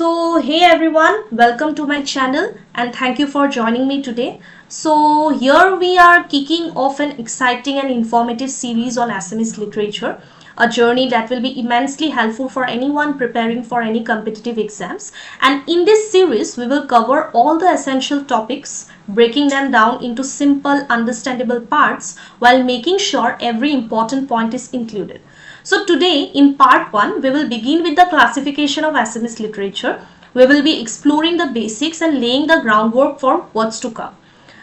Hey everyone, welcome to my channel and thank you for joining me today. So here we are kicking off an exciting and informative series on Assamese literature, a journey that will be immensely helpful for anyone preparing for any competitive exams. And in this series, we will cover all the essential topics, breaking them down into simple, understandable parts while making sure every important point is included. So today in part 1, we will begin with the classification of Assamese literature. We will be exploring the basics and laying the groundwork for what's to come.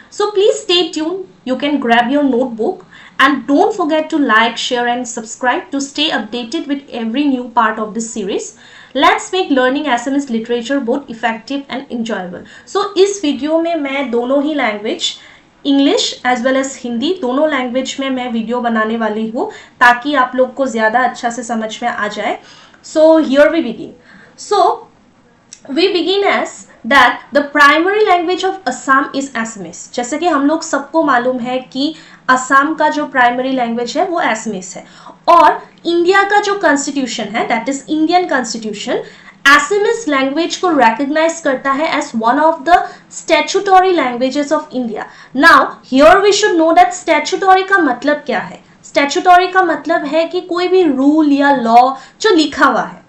So please stay tuned. You can grab your notebook and don't forget to like, share and subscribe to stay updated with every new part of this series. Let's make learning Assamese literature both effective and enjoyable. So इस video में मैं दोनों ही language English as well as Hindi दोनों language में मैं video बनाने वाली हूँ ताकि आप लोग को ज़्यादा अच्छा से समझ में आ जाए. So here we begin. So we begin as that the primary language of Assam is Assamese. जैसे कि हम लोग सबको मालूम है कि असम का जो प्राइमरी लैंग्वेज है वो एसमीस है और इंडिया का जो कॉन्स्टिट्यूशन है that is Indian constitution Assamese language को recognize करता है as one of the statutory languages of India. Now here we should know that statutory का मतलब क्या है. Statutory का मतलब है कि कोई भी रूल या लॉ जो लिखा हुआ है,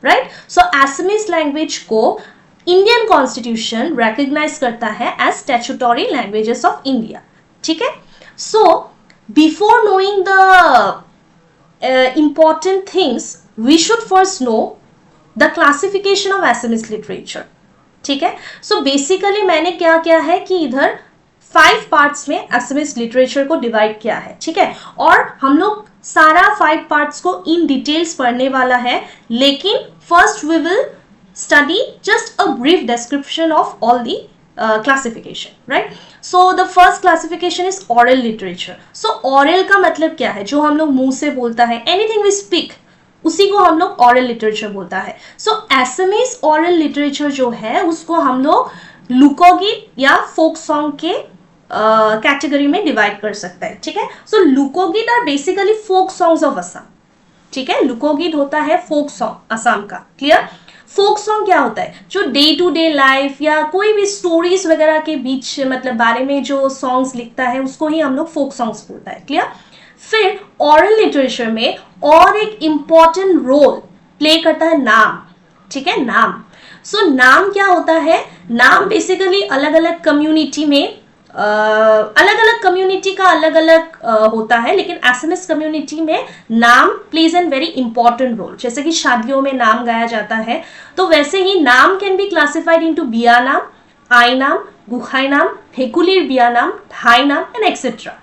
right? So Assamese language को Indian Constitution recognize करता है as statutory languages of India. ठीक है? So before knowing the important things, we should first know the classification of Assamese literature. ठीक है. So basically मैंने क्या किया है कि इधर 5 parts में Assamese literature को divide किया है. ठीक है. और हम लोग सारा 5 parts को in details पढ़ने वाला है, लेकिन first we will study just a brief description of all the classification, right? So the first classification is oral literature. So oral का मतलब क्या है? जो हम लोग मुंह से बोलता है, anything we speak, उसी को हम लोग ऑरल लिटरेचर बोलता है. सो एसमीज ऑरल लिटरेचर जो है उसको हम लोग लुकोगीत या फोक सॉन्ग के कैटेगरी में डिवाइड कर सकते हैं. ठीक है. So lokageet are basically folk songs of Assam. ठीक है. लुकोगीत होता है फोक सॉन्ग असम का. क्लियर. फोक सॉन्ग क्या होता है? जो डे टू डे लाइफ या कोई भी स्टोरीज वगैरह के बीच मतलब बारे में जो सॉन्ग्स लिखता है उसको ही हम लोग फोक सॉन्ग्स बोलता है. क्लियर. फिर ऑरल लिटरेचर में और एक इंपॉर्टेंट रोल प्ले करता है नाम. ठीक है. नाम. सो नाम क्या होता है? नाम बेसिकली अलग अलग कम्युनिटी में अलग अलग कम्युनिटी का अलग अलग होता है, लेकिन एसएमएस कम्युनिटी में नाम plays an very important role. जैसे कि शादियों में नाम गाया जाता है, तो वैसे ही नाम कैन बी क्लासिफाइड इनटू बिया नाम, आई नाम, गुखाई नाम, हेकुलिर बिया नाम, थाई नाम एंड एक्सेट्रा.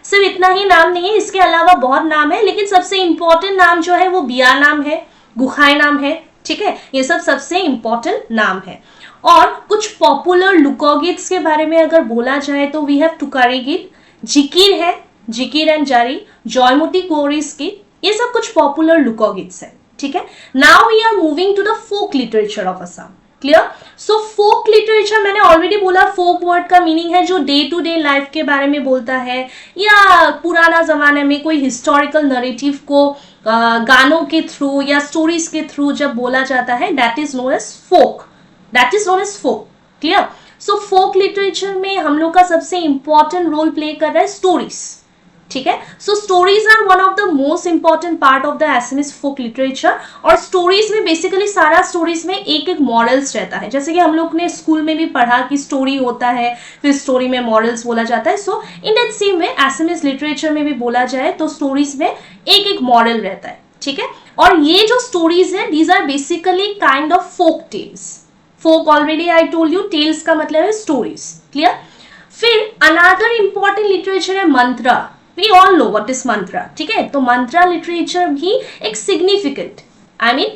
सिर्फ इतना ही नाम नहीं है, इसके अलावा बहुत नाम है, लेकिन सबसे इंपॉर्टेंट नाम जो है वो बिया नाम है, गुखाई नाम है. ठीक है. ये सब सबसे इंपॉर्टेंट नाम है. और कुछ पॉपुलर लुकोगीत्स के बारे में अगर बोला जाए तो वी हैव टुकारी गीत, जिकिर है, जिकिर एंड जारी, जयमती कोरिस गीत, ये सब कुछ पॉपुलर लुकोगीत्स है. ठीक है. Now we are moving to the folk literature of Assam. Clear. So folk literature मैंने ऑलरेडी बोला, फोक वर्ड का मीनिंग है जो डे टू डे लाइफ के बारे में बोलता है या पुराना जमाने में कोई हिस्टोरिकल नरेटिव को गानों के थ्रू या स्टोरीज के थ्रू जब बोला जाता है, that is known as folk. That is known as folk. Clear. So folk literature में हम लोग का सबसे इंपॉर्टेंट रोल प्ले कर रहा है स्टोरीज. ठीक है. So stories are one of the most important part of the Assamese folk literature. और स्टोरीज में बेसिकली सारा स्टोरीज में एक एक मॉरल्स रहता है. जैसे कि हम लोग ने स्कूल में भी पढ़ा कि स्टोरी होता है, फिर स्टोरी में मॉरल्स बोला जाता है. So in that same way Assamese literature में भी बोला जाए तो स्टोरीज में एक एक मॉरल रहता है. ठीक है. और ये जो स्टोरीज है these are basically kind of folk tales. Folk already I told you, tales का मतलब है स्टोरीज. क्लियर. फिर अनदर इंपॉर्टेंट लिटरेचर है mantra. We all know what is mantra. ठीक है. तो मंत्रा लिटरेचर भी एक सिग्निफिकेंट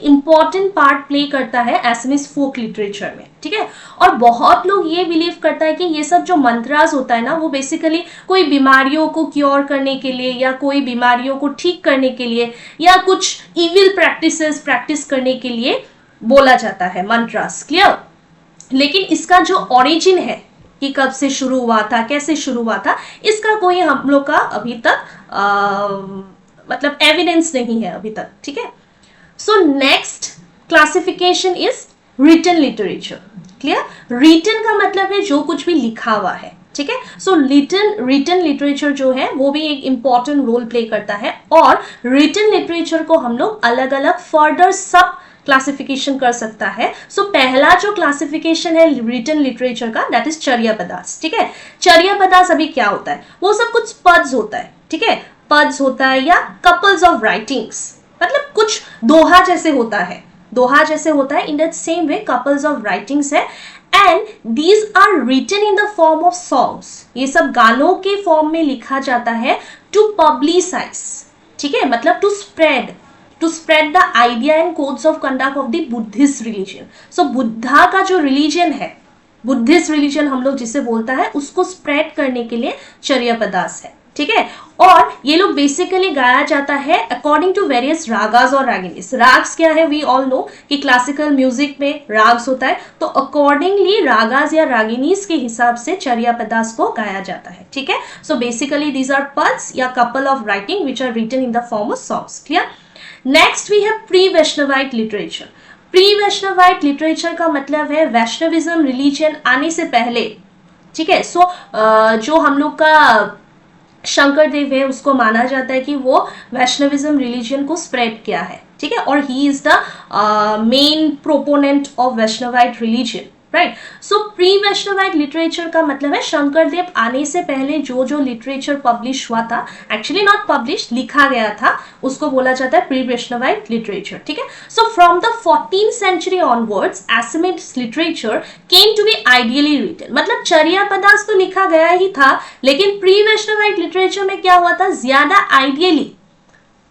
इंपॉर्टेंट पार्ट प्ले करता है एसएमएस फोक लिटरेचर में. ठीक है. और बहुत लोग ये बिलीव करता है कि ये सब जो मंत्रास होता है ना वो बेसिकली कोई बीमारियों को क्योर करने के लिए या कोई बीमारियों को ठीक करने के लिए या कुछ इविल प्रैक्टिस करने के लिए बोला जाता है मंत्रास. क्लियर. लेकिन इसका जो ओरिजिन है कि कब से शुरू हुआ था, कैसे शुरू हुआ था, इसका कोई हम लोग का अभी तक मतलब एविडेंस नहीं है अभी तक. ठीक है. So next classification is written literature. Clear? Written का मतलब है जो कुछ भी लिखा हुआ है, ठीक है। सो रिटन लिटरेचर जो है वो भी एक इंपॉर्टेंट रोल प्ले करता है, और रिटन लिटरेचर को हम लोग अलग अलग फर्दर सब क्लासिफिकेशन कर सकता है। सो पहला जो क्लासिफिकेशन है रिटन लिटरेचर का, दैट इज चर्यापदास, ठीक है। चर्यापदास अभी क्या होता है, वो सब कुछ पद्स होता है, ठीक है, पद्स होता है या कपल्स ऑफ राइटिंग्स, मतलब कुछ दोहा जैसे होता है, दोहा जैसे होता है, in that same way couplets of writings है, and these are written in the form of songs. ये सब गानों के फॉर्म में लिखा जाता है टू पब्लिसाइज, ठीक है, मतलब to spread the idea and codes of conduct of the Buddhist religion. So Buddha का जो रिलीजन है, बुद्धिस्ट रिलीजन हम लोग जिसे बोलता है, उसको स्प्रेड करने के लिए चर्यापदास है, ठीक है। और ये लोग बेसिकली गाया जाता है अकॉर्डिंग टू वेरियस रागास और रागिनीस। राग्स क्या है, वी ऑल नो कि क्लासिकल म्यूजिक में राग्स होता है, तो अकॉर्डिंगली रागास या रागिनीस के हिसाब से चर्यापदास को गाया जाता है, ठीक है। सो बेसिकली दीज आर पद्स या couple of writing which are written in the form of songs. Clear? Next we have pre Vaishnavite literature. Pre Vaishnavite literature का मतलब है वैष्णविज्म रिलीजन आने से पहले, ठीक है। सो जो हम लोग का शंकर देव है, उसको माना जाता है कि वो वैष्णविज्म रिलीजन को स्प्रेड किया है, ठीक है, और he is the main proponent of Vaishnavite religion, right. So pre Vaishnavite literature का मतलब है शंकर देव आने से पहले जो जो लिटरेचर पब्लिश हुआ था, एक्चुअली नॉट पब्लिश, लिखा गया था, उसको बोला जाता है प्री वैष्णवाइट लिटरेचर, ठीक है। So from the 14th century onwards Assamese literature came to be ideally written, मतलब चर्यापदास तो लिखा गया ही था, लेकिन प्री वैष्णवाइट लिटरेचर में क्या हुआ था, ज्यादा आइडियली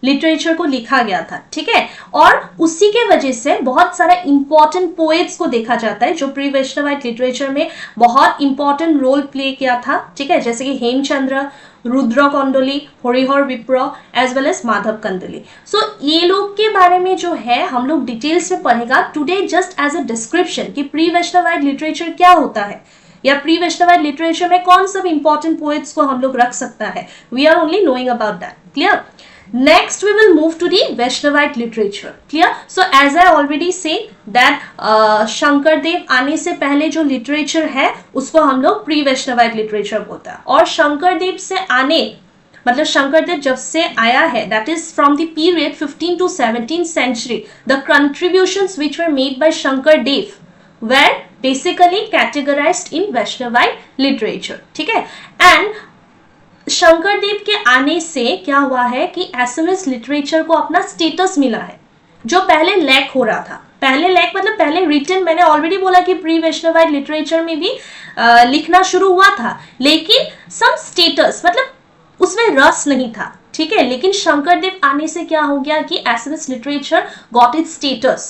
लिटरेचर को लिखा गया था, ठीक है। और उसी के वजह से बहुत सारा इंपॉर्टेंट पोएट्स को देखा जाता है जो प्री वैष्णवाइट लिटरेचर में बहुत इंपॉर्टेंट रोल प्ले किया था, ठीक है, जैसे कि हेमचंद्र, रुद्र कौंडली, हरिहर विप्र एज वेल एज माधव कंदली। सो ये लोग के बारे में जो है हम लोग डिटेल्स में पढ़ेगा today, just as a description कि प्री वैष्णवाइट लिटरेचर क्या होता है, या प्री वैष्णवाइट लिटरेचर में कौन सब इंपॉर्टेंट पोएट्स को हम लोग रख सकता है। We are only knowing about that. Clear? Next we will move to the Vaishnavite literature. Clear? So as I already said that Shankar Dev आने से पहले जो लिटरेचर है उसको हम लोग प्री वैष्णवाइट लिटरेचर बोलता है, और शंकर देव से आने मतलब शंकर देव जब से आया है, that is from the period 15th to 17th century, the contributions which were made by Shankar Dev were basically categorized in Vaishnavite literature, ठीक है। And शंकर देव के आने से क्या हुआ है कि एसएमएस लिटरेचर को अपना स्टेटस मिला है, जो पहले लैक हो रहा था। पहले लैक मतलब पहले रिटन, मैंने ऑलरेडी बोला कि प्री वैष्णवाइट लिटरेचर में भी लिखना शुरू हुआ था, लेकिन सम स्टेटस मतलब उसमें रस नहीं था, ठीक है। लेकिन शंकर देव आने से क्या हो गया कि SMS literature got its status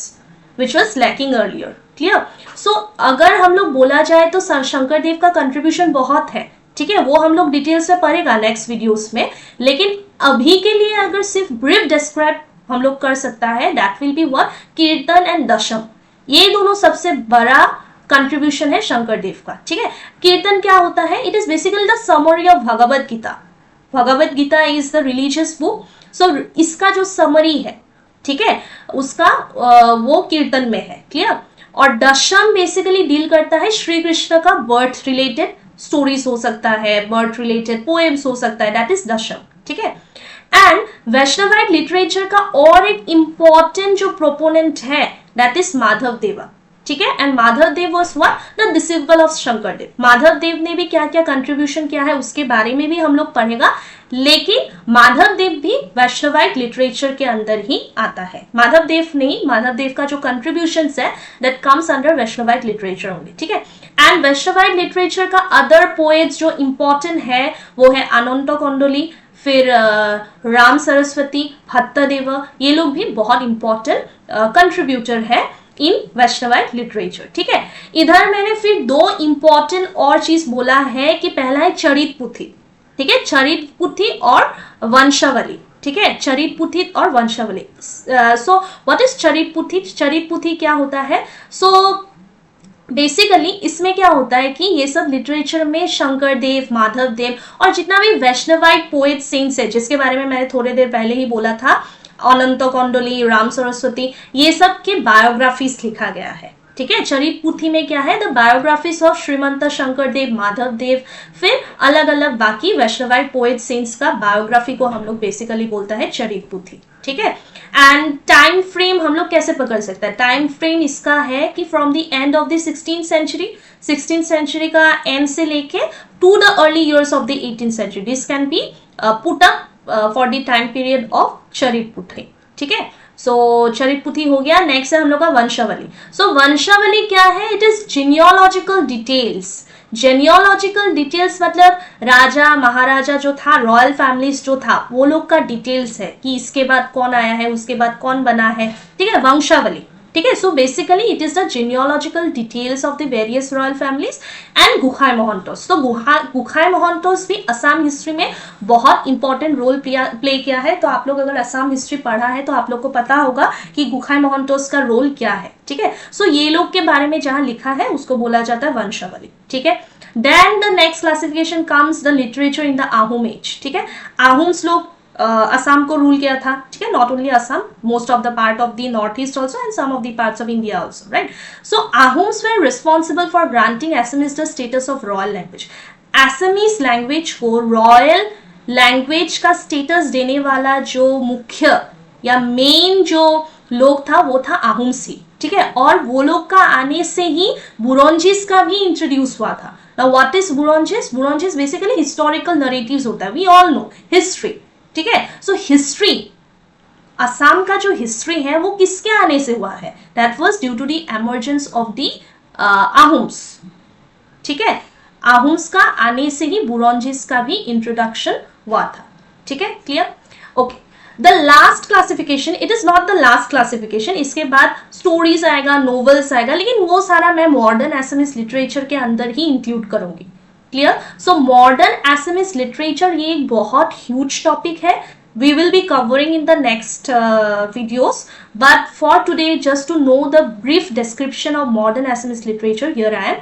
which was lacking earlier. Clear? So अगर हम लोग बोला जाए तो शंकर देव का कंट्रीब्यूशन बहुत है, ठीक है, वो हम लोग डिटेल्स में पढ़ेगा नेक्स्ट वीडियोस में, लेकिन अभी के लिए अगर सिर्फ ब्रीफ डिस्क्राइब हम लोग कर सकता है, दैट विल बी व्हाट, कीर्तन एंड दशम। ये दोनों सबसे बड़ा कंट्रीब्यूशन है शंकर देव का, ठीक है। कीर्तन क्या होता है, it is basically the summary of Bhagavad Gita. Bhagavad Gita is the religious book, so इसका जो समरी है, ठीक है, उसका वो कीर्तन में है। क्लियर? और दशम बेसिकली डील करता है श्री कृष्ण का बर्थ रिलेटेड स्टोरीज हो सकता है, बर्थ रिलेटेड पोएम्स हो सकता है, दैट इज दशम, ठीक है। एंड वैष्णवाइट लिटरेचर का और एक इंपॉर्टेंट जो प्रोपोनेंट है, दैट इज माधव देवा, ठीक है। And Madhav Dev was what, the disciple of Shankar Dev. Madhav Dev ने भी क्या क्या कंट्रीब्यूशन किया है उसके बारे में भी हम लोग पढ़ेगा, लेकिन माधव देव भी वैष्णवाइट लिटरेचर के अंदर ही आता है। माधव देव नहीं, माधव देव का जो कंट्रीब्यूशंस है that comes under Vaishnavite literature only, ठीक है। एंड वैष्णवाइट लिटरेचर का अदर पोएट्स जो इंपॉर्टेंट है वो है अनंत कौंडली, फिर राम सरस्वती, भट्टदेव, ये लोग भी बहुत इंपॉर्टेंट कंट्रीब्यूटर है इन वैष्णवाइट लिटरेचर, ठीक है। इधर मैंने फिर दो इंपॉर्टेंट और चीज बोला है कि पहला है चरित पुथी, ठीक है, चरित पुथी और वंशावली, ठीक है, चरित पुथी और वंशावली। सो व्हाट इज चरित पुथी? चरित पुथी क्या होता है? सो बेसिकली इसमें क्या होता है कि ये सब लिटरेचर में शंकर देव, माधव देव और जितना भी वैष्णवाइट पोएट सेंट्स है, जिसके बारे में मैंने थोड़ी देर पहले ही बोला था, अनंत कौंडली, राम सरस्वती, ये सब के बायोग्राफीज लिखा गया है, ठीक है। चरित पुथी में क्या है, द बायोग्राफीज ऑफ श्रीमंत शंकर देव, माधव देव, फिर अलग अलग बाकी वैष्णवाइट पोएट सेंट्स का बायोग्राफी को हम लोग बेसिकली बोलता है चरित पुथी, ठीक है। एंड टाइम फ्रेम हम लोग कैसे पकड़ सकते हैं, टाइम फ्रेम इसका है कि from the end of the 16th century का एंड से लेके to the early years of the 18th century, this can be put up for the time period of Charit Puthi, ठीक है। सो चरित पुथी हो गया। नेक्स्ट है हम लोग का वंशावली। सो वंशावली क्या है, it is genealogical details. Genealogical details मतलब राजा महाराजा जो था, रॉयल फैमिलीज जो था, वो लोग का डिटेल्स है कि इसके बाद कौन आया है, उसके बाद कौन बना है, ठीक है, वंशावली, ठीक है। So basically it is the genealogical details of the various royal families and Gosai Mahantas. तो गुखाई महंतोस भी असम हिस्ट्री में बहुत इंपॉर्टेंट रोल प्ले किया है। तो आप लोग अगर असम हिस्ट्री पढ़ा है तो आप लोग को पता होगा कि गुखाई महंतोस का रोल क्या है, ठीक है। सो ये लोग के बारे में जहां लिखा है उसको बोला जाता है वंशावली, ठीक है। Then the next classification comes the literature in the Ahom age, ठीक है। आहूम्स लोग असम को रूल किया था, ठीक है, not only Assam, most of the part of the north east also and some of the parts of India also, right. So Ahoms were responsible for granting Assamese the status of royal language. Assamese language को royal language का status देने वाला जो मुख्य या main जो लोग था वो था आहूम्स ही, ठीक है। और वो लोग का आने से ही बुरोंजिस का भी इंट्रोड्यूस हुआ था। Now what is Buranjis? Buranjis basically historical narratives होता है, वी ऑल नो हिस्ट्री, ठीक है। सो हिस्ट्री, असम का जो हिस्ट्री है वो किसके आने से हुआ है? That was due to the emergence of the Ahoms, ठीक है। आहूम्स का आने से ही बुरोंजिस का भी इंट्रोडक्शन हुआ था, ठीक है, clear, okay. The last classification, it is not the last classification, इसके बाद स्टोरीज आएगा, नोवेल्स आएगा, लेकिन वो सारा मैं मॉडर्न एसएमएस लिटरेचर के अंदर ही इंक्लूड करूंगी, clear. So modern SMS literature ये एक बहुत ह्यूज टॉपिक है, we will be covering in the next videos, but for today just to know the brief description of modern Assamese literature, here I am.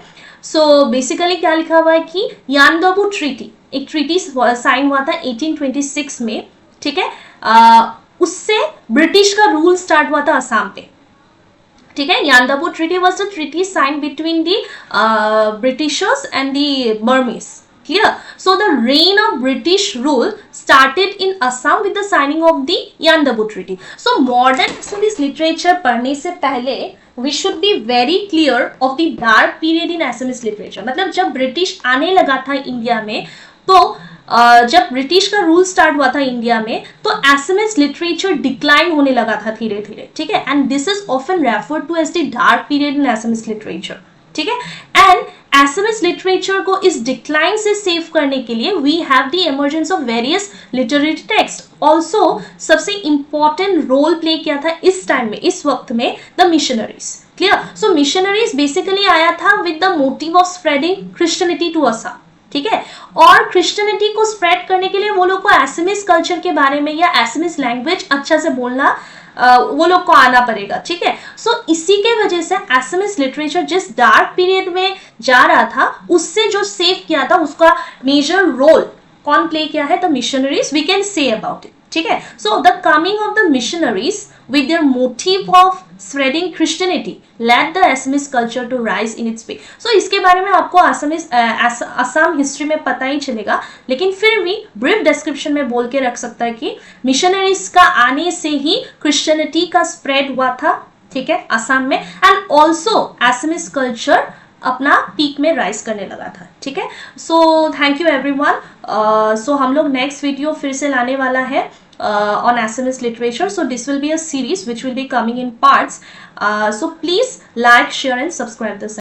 So basically क्या लिखा हुआ है कि यानदाबू treaty, एक ट्रीटी साइन हुआ था 1826 में, ठीक है। उससे ब्रिटिश का रूल स्टार्ट हुआ था असम पे, ठीक है। Yandabo treaty was the treaty sign between the Britishers and the Burmese, clear. So the reign of British rule started in Assam with the signing of the Yandabu Treaty. So modern Assamese literature पढ़ने से पहले we should be very clear of the dark period in Assamese literature. मतलब जब British आने लगा था India में, तो जब ब्रिटिश का रूल स्टार्ट हुआ था इंडिया में, तो एसएमएस लिटरेचर डिक्लाइन होने लगा था धीरे धीरे, ठीक है। And this is often referred to as the dark period in Assamese literature, ठीक है। एंड एसएमएस लिटरेचर को इस डिक्लाइन से सेव करने के लिए we have the emergence of various literary text. Also सबसे इंपॉर्टेंट रोल प्ले किया था इस टाइम में, इस वक्त में, the missionaries, clear. So missionaries basically आया था with the motive of spreading Christianity to Assam, ठीक है। और क्रिश्चियनिटी को स्प्रेड करने के लिए वो लोग को एसएमएस कल्चर के बारे में या एसएमएस लैंग्वेज अच्छा से बोलना वो लोग को आना पड़ेगा, ठीक है। सो इसी के वजह से एसएमएस लिटरेचर जिस डार्क पीरियड में जा रहा था उससे जो सेव किया था, उसका मेजर रोल कौन प्ले किया है? The missionaries, we can say about it, ठीक है। So the coming of the missionaries with their motive of spreading Christianity led the Assamese culture to rise in its way. So इसके बारे में आपको Assam history में पता ही चलेगा, लेकिन फिर भी ब्रीफ डिस्क्रिप्शन में बोल के रख सकता है कि मिशनरीज का आने से ही क्रिश्चियनिटी का स्प्रेड हुआ था, ठीक है, असम में। एंड ऑल्सो एसएमएस कल्चर अपना पीक में राइज करने लगा था, ठीक है। So thank you everyone. सो हम लोग नेक्स्ट वीडियो फिर से लाने वाला है on Assamese literature. So this will be a series which will be coming in parts. So please like, share and subscribe this.